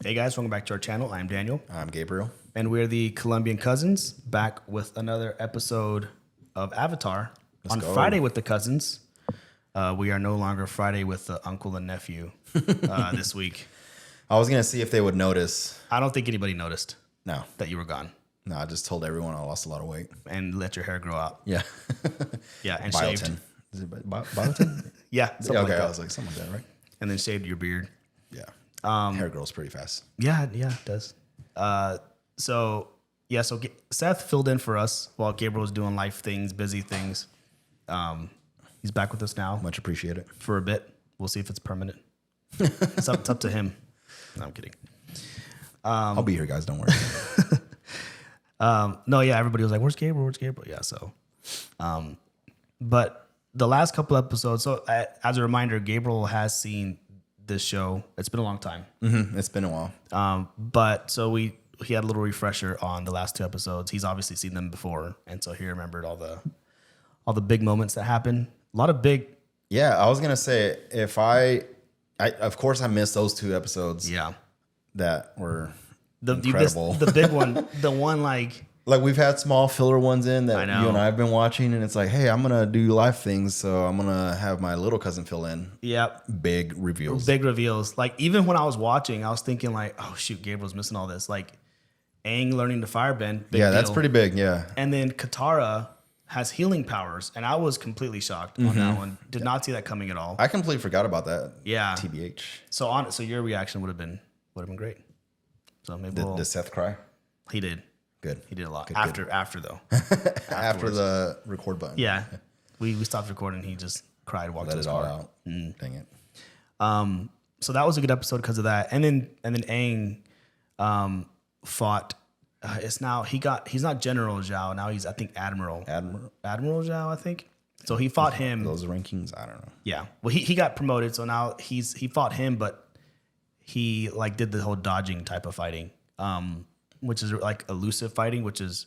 Hey guys, welcome back to our channel. I'm Daniel. I'm Gabriel. And we're the Colombian Cousins, back with another episode of Avatar. On Friday with the Cousins. We are no longer Friday with the uncle and nephew this week. I was going to see if they would notice. I don't think anybody noticed No. that you were gone. No, I just told everyone I lost a lot of weight. And let your hair grow out. Yeah. Yeah, and Biotin. shaved. Is it biotin? Yeah, something like I that. was like, something like that, right? And then shaved your beard. Yeah. Hair grows pretty fast. Yeah, it does. So Seth filled in for us while Gabriel was doing life things, busy things. He's back with us now Much appreciated. for a bit. We'll see if it's permanent. It's up to him. No, I'm kidding. I'll be here, guys. Don't worry. Everybody was like, "Where's Gabriel? Where's Gabriel?" Yeah, so, but the last couple episodes. So, as a reminder, Gabriel has seen this show. It's been a long time. Mm-hmm. It's been a while. But so he had a little refresher on the last two episodes. He's obviously seen them before, and so he remembered all the big moments that happened. A lot of big. Yeah, I was gonna say if I of course I missed those two episodes. Yeah, that were you incredible. missed the big one, the one like we've had small filler ones in that I know. you and I have been watching, and it's like, hey, I'm gonna do live things, so I'm gonna have my little cousin fill in. Yep. Big reveals. Big reveals. Like even when I was watching, I was thinking like, oh shoot, Gabriel's missing all this. Like Aang learning to firebend. Big That's deal. pretty big. Yeah. And then Katara has healing powers, and I was completely shocked on that one. Did not see that coming at all. I completely forgot about that. Yeah. TBH. So your reaction would have been great. So maybe Did Seth cry? he did. Good. He did a lot. Good. After though. After the record button. Yeah. We stopped recording. He just cried, walked to Let his it all car. out. Dang it. So that was a good episode because of that. And then Aang fought. He's not General Zhao now. He's I think Admiral Zhao. I think. So he fought him. Those rankings, I don't know. Yeah. Well, he got promoted, so now he fought him, but he like did the whole dodging type of fighting, which is like elusive fighting, which is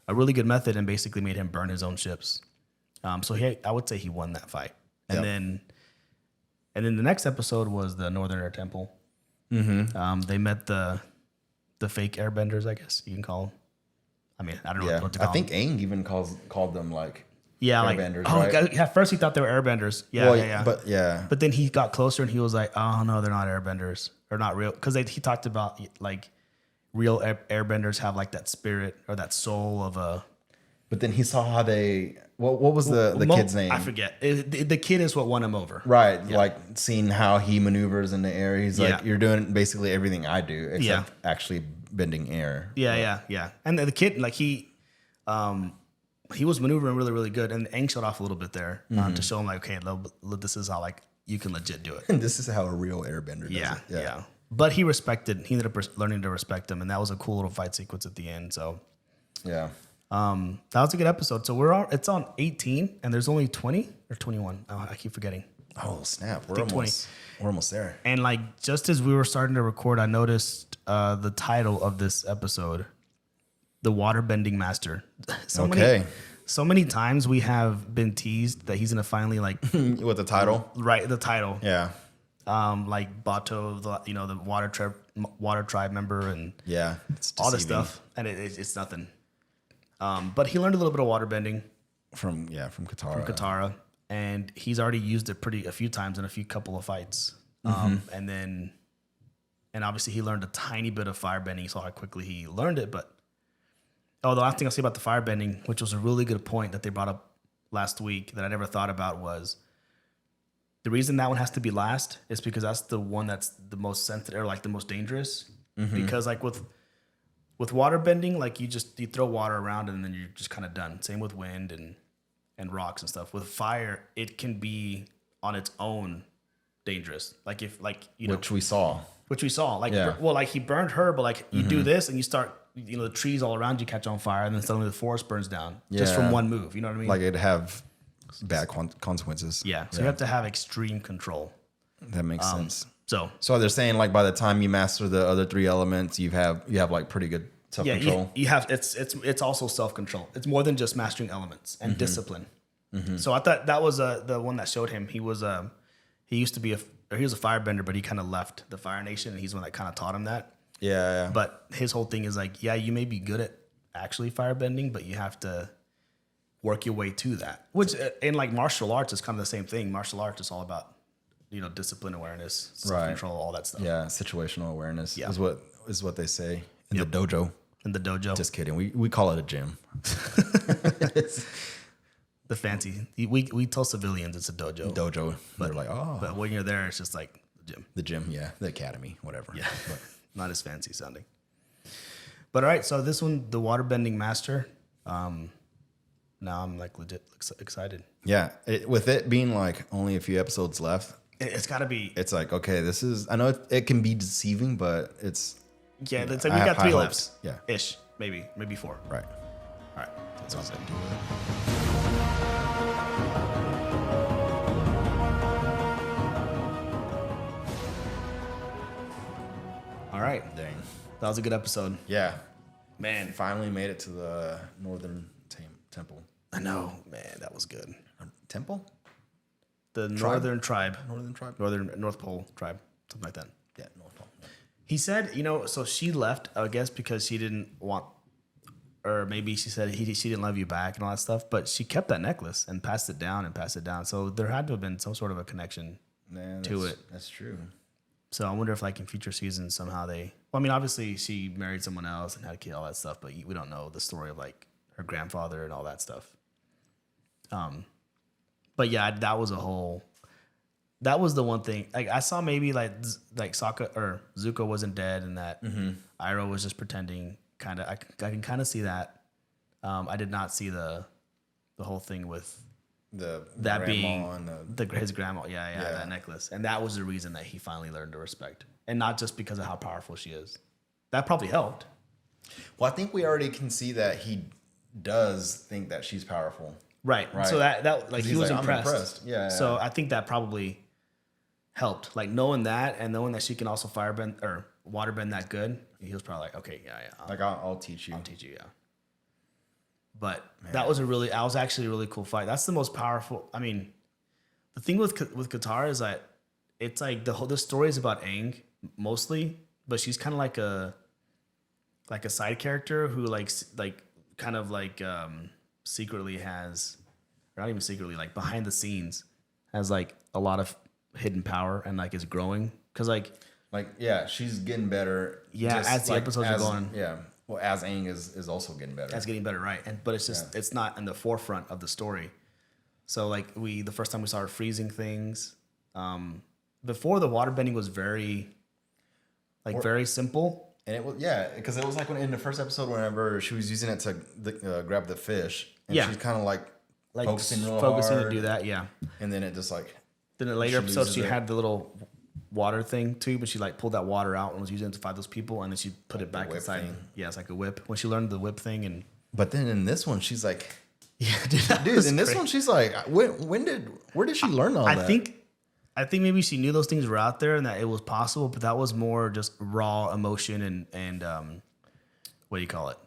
a really good method, and basically made him burn his own ships. So I would say he won that fight, and then the next episode was the Northern Air Temple. Mm-hmm. They met the fake airbenders, I guess you can call them. I mean, I don't know what to call them. I think Aang even called them like airbenders, right? At first he thought they were airbenders. Yeah. But then he got closer and he was like, "Oh no, they're not airbenders. They're not real." Because he talked about like real airbenders have like that spirit or that soul of a. But then he saw how they. What was the kid's name? I forget. The kid is what won him over. Right, like seeing how he maneuvers in the air. He's like, Yeah. "You're doing basically everything I do, except actually bending air." Yeah. And the kid, like he was maneuvering really, really good, and Aang showed off a little bit there to show him like, okay, this is how like you can legit do it. And this is how a real airbender does Yeah, it. yeah. But he ended up learning to respect him, and that was a cool little fight sequence at the end. So, Yeah. that was a good episode. So it's on 18, and there's only 20 or 21. Oh, I keep forgetting. Oh snap! We're 20. almost there. And like just as we were starting to record, I noticed the title of this episode, "The Waterbending Master." So many times we have been teased that he's gonna finally like With the title. write the title. Yeah. Like Bato, the water tribe member, and Yeah. It's all this deceiving. stuff, and it's nothing. But he learned a little bit of waterbending From Katara. Katara, and he's already used it a few times in a couple of fights. And obviously he learned a tiny bit of firebending. You saw how quickly he learned it. But the last thing I'll say about the firebending, which was a really good point that they brought up last week that I never thought about, was the reason that one has to be last is because that's the one that's the most sensitive or like the most dangerous. Because like with waterbending, like you throw water around and then you're just kind of done. Same with wind and rocks and stuff. With fire, it can be on its own dangerous. Like Which we saw. Like like he burned her, but like you do this and you start the trees all around you catch on fire, and then suddenly the forest burns down just from one move. You know what I mean? Like it'd have bad consequences. Yeah. So you have to have extreme control. That makes sense. So they're saying like by the time you master the other three elements, you have like pretty good self control. You have it's also self control. It's more than just mastering elements and discipline. So I thought that was the one that showed him. He used to be or he was a firebender, but he kind of left the Fire Nation, and he's the one that kind of taught him that. Yeah. But his whole thing is like, yeah, you may be good at actually firebending, but you have to work your way to that. Which in like martial arts is kind of the same thing. Martial arts is all about, discipline awareness, self-control, all that stuff. Yeah, situational awareness is what they say in the dojo. In the dojo. Just kidding. We call it a gym. The fancy. We tell civilians it's a dojo. Dojo. But they're like, But when you're there, it's just like the gym. The gym, yeah. The academy, whatever. Yeah. But not as fancy sounding. But all right, so this one, the Waterbending Master. Now I'm like legit excited. Yeah. With it being like only a few episodes left. It's got to be. It's like, okay, this is, I know it can be deceiving, but it's. Yeah, it's like we got 3 left. Yeah. Ish. Maybe 4. Right. All right. That's awesome. All right. Dang. That was a good episode. Yeah. Man. Finally made it to the northern temple. I know. Man, that was good. Temple? The Northern Tribe. Northern Tribe? North Pole Tribe. Something like that. Yeah, North Pole. Yeah. He said, so she left, I guess, because she didn't want, or maybe she said she didn't love you back and all that stuff, but she kept that necklace and passed it down. So there had to have been some sort of a connection to it. That's true. So I wonder if like in future seasons somehow obviously she married someone else and had a kid, all that stuff, but we don't know the story of like her grandfather and all that stuff. But yeah, that was the one thing. Like I saw maybe like Sokka or Zuko wasn't dead and that Iroh was just pretending. Kind of, I can kind of see that. I did not see the whole thing with that being his grandma. Yeah, that necklace, and that was the reason that he finally learned to respect, and not just because of how powerful she is. That probably helped. Well, I think we already can see that he does think that she's powerful. Right. So that like he was like, impressed. I'm impressed. Yeah. So I think that probably helped. Like knowing that and knowing that she can also firebend or waterbend that good, he was probably like, okay, yeah. I'll teach you. I'll teach you, yeah. But that was actually a really cool fight. That's the most powerful. I mean, the thing with Katara is that it's like the story is about Aang mostly, but she's kind of like a side character who secretly has, or not even secretly, like behind the scenes has like a lot of hidden power and like is growing because she's getting better. Yeah, as the episodes are going. Yeah, well, as Aang is also getting better. That's getting better, right? But it's just it's not in the forefront of the story. So like the first time we saw her freezing things, before the waterbending was very simple. And it was because it was like when in the first episode, whenever she was using it to grab the fish, and she's kind of like focusing to do that, and then it just like. Then in later episodes, she had the little water thing too, but she like pulled that water out and was using it to fight those people, and then she put it back inside. Thing. Yeah, it's like a whip. When she learned the whip thing, but then in this one, she's like, dude, in this one, she's like, where did she learn all that? I think maybe she knew those things were out there and that it was possible, but that was more just raw emotion and what do you call it?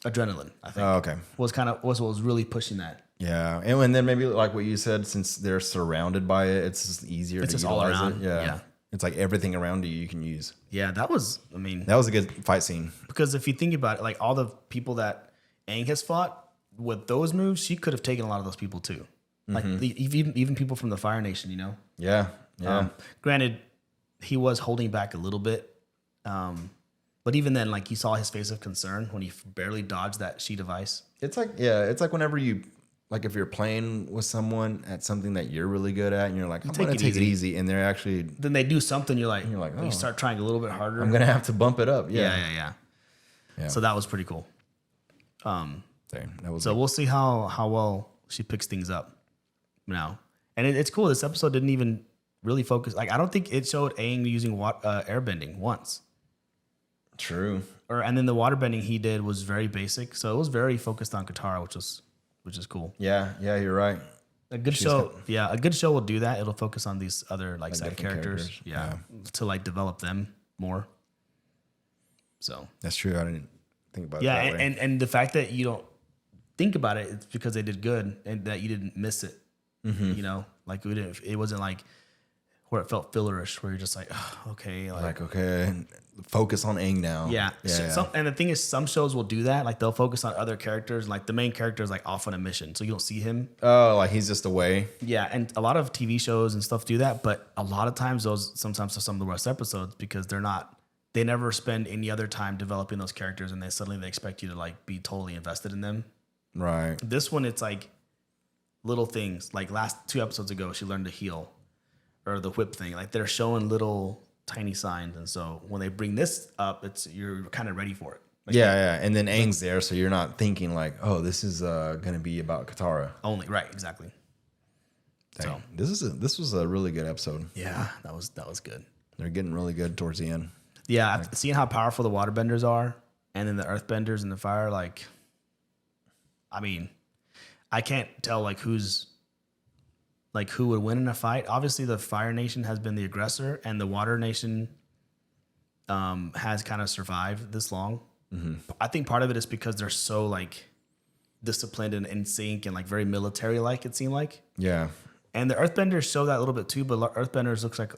Adrenaline, I think. Oh, okay. Was what was really pushing that. Yeah, and then maybe like what you said, since they're surrounded by it, it's just easier to utilize all around. It. Yeah, it's like everything around you can use. Yeah, that was a good fight scene. Because if you think about it, like all the people that Aang has fought with those moves, she could have taken a lot of those people too. Like even people from the Fire Nation, Yeah. Granted, he was holding back a little bit, but even then, like you saw his face of concern when he barely dodged that sheet of ice. It's like whenever you. Like if you're playing with someone at something that you're really good at, and you're like, I'm gonna take it easy, and they're actually then they do something, you're like, oh. You start trying a little bit harder. I'm gonna have to bump it up. Yeah. So that was pretty cool. So we'll see how well she picks things up now, and it's cool. This episode didn't even really focus. Like I don't think it showed Aang using airbending once. True. And then the waterbending he did was very basic, so it was very focused on Katara, which is cool. Yeah, you're right. A good show will do that. It'll focus on these other like side characters. Yeah, to like develop them more. So that's true. I didn't think about it. Yeah, and the fact that you don't think about it, it's because they did good and that you didn't miss it. You know, like it wasn't like where it felt fillerish, where you're just like, oh, okay, okay, focus on Aang now. Yeah. And the thing is, some shows will do that. Like they'll focus on other characters. Like the main character is like off on a mission, so you don't see him. Oh, like he's just away. Yeah, and a lot of TV shows and stuff do that, but a lot of times sometimes are some of the worst episodes because they never spend any other time developing those characters, and they expect you to like be totally invested in them. Right. This one, it's like little things. Like last 2 episodes ago, she learned to heal, or the whip thing. Like they're showing little tiny signs, and so when they bring this up, you're kind of ready for it. Like and then Aang's there, so you're not thinking like, oh, this is gonna be about Katara only. Right, exactly. Dang. So this was a really good episode. Yeah, that was good. They're getting really good towards the end. Yeah, seeing how powerful the waterbenders are, and then the earthbenders and the fire. Like, I mean, I can't tell like who would win in a fight. Obviously, the Fire Nation has been the aggressor, and the Water Nation has kind of survived this long. Mm-hmm. I think part of it is because they're so like disciplined and in sync and like very military like, it seemed like. Yeah. And the Earthbenders show that a little bit too, but Earthbenders looks like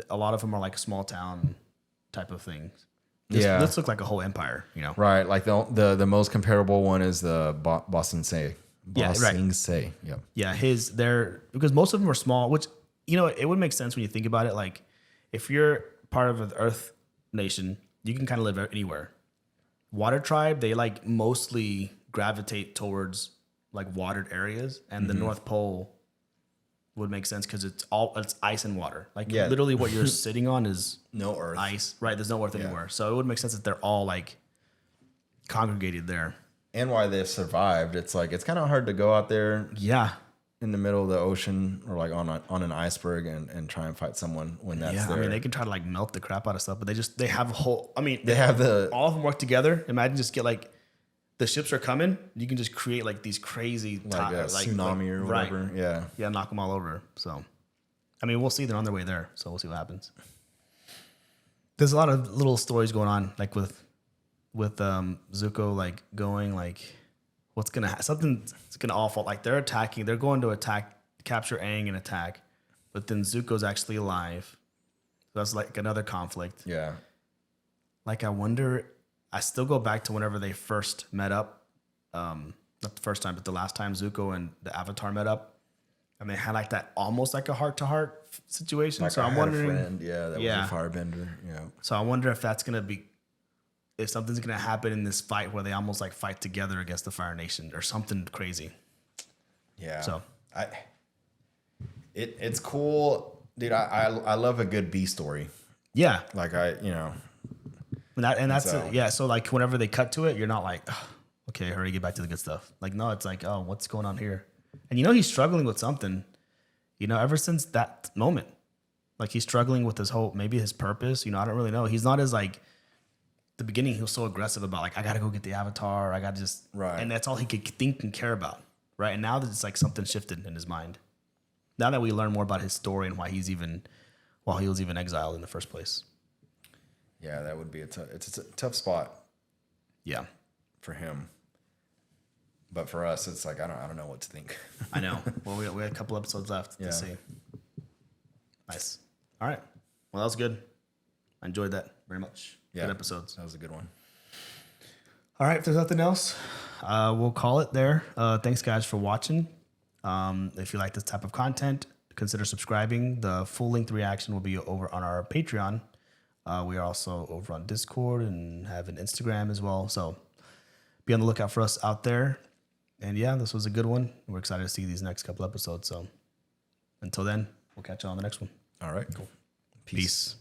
a lot of them are like small town type of things. This looks like a whole empire, you know? Right. Like the most comparable one is the Boston Say. Say. Yep. Yeah, because most of them are small, which, you know, it would make sense when you think about it. Like, if you're part of an Earth Nation, you can kind of live anywhere. Water Tribe, they like mostly gravitate towards like watered areas, and the North Pole would make sense because it's ice and water. Like literally, what you're sitting on is no earth, ice. Right? There's no earth anywhere, so it would make sense that they're all like congregated there. And why they've survived. It's like it's kind of hard to go out there. Yeah. In the middle of the ocean or like on an iceberg and try and fight someone when that's there. I mean, they can try to like melt the crap out of stuff, but they have a whole, I mean, all of them work together. Imagine just get like, the ships are coming. You can just create like these crazy like a tsunami or whatever. Right. Yeah. Yeah. Knock them all over. So, I mean, we'll see. They're on their way there. So we'll see what happens. There's a lot of little stories going on, like with Zuko, like going like, what's going to something's going to all fall. Like they're going to capture Aang and attack, but then Zuko's actually alive. So that's like another conflict. Yeah. Like I still go back to whenever they first met up. Not the first time, but the last time Zuko and the Avatar met up. And they had like that almost like a heart-to-heart situation. Like so I'm wondering. A friend, that was a firebender. Yeah. So I wonder if that's going to be, if something's going to happen in this fight where they almost like fight together against the Fire Nation or something crazy. Yeah. So it's cool, dude. I love a good B story. Yeah. Like so like whenever they cut to it, you're not like, oh, okay, hurry, get back to the good stuff. Like, no, it's like, oh, what's going on here? And you know, he's struggling with something, you know, ever since that moment. Like he's struggling with maybe his purpose. You know, I don't really know. He's not as like, the beginning, he was so aggressive about like, I got to go get the Avatar. I got to just, right. And that's all he could think and care about. Right. And now that it's like something shifted in his mind. Now that we learn more about his story and why he was even exiled in the first place. Yeah, that would be it's a tough spot. Yeah. For him. But for us, it's like, I don't know what to think. I know. Well, we had a couple episodes left to see. Nice. All right. Well, that was good. I enjoyed that very much. Yeah, good episodes. That was a good one. All right. If there's nothing else, we'll call it there. Thanks, guys, for watching. If you like this type of content, consider subscribing. The full-length reaction will be over on our Patreon. We are also over on Discord and have an Instagram as well. So be on the lookout for us out there. And yeah, this was a good one. We're excited to see these next couple episodes. So until then, we'll catch you on the next one. All right. Cool. Peace.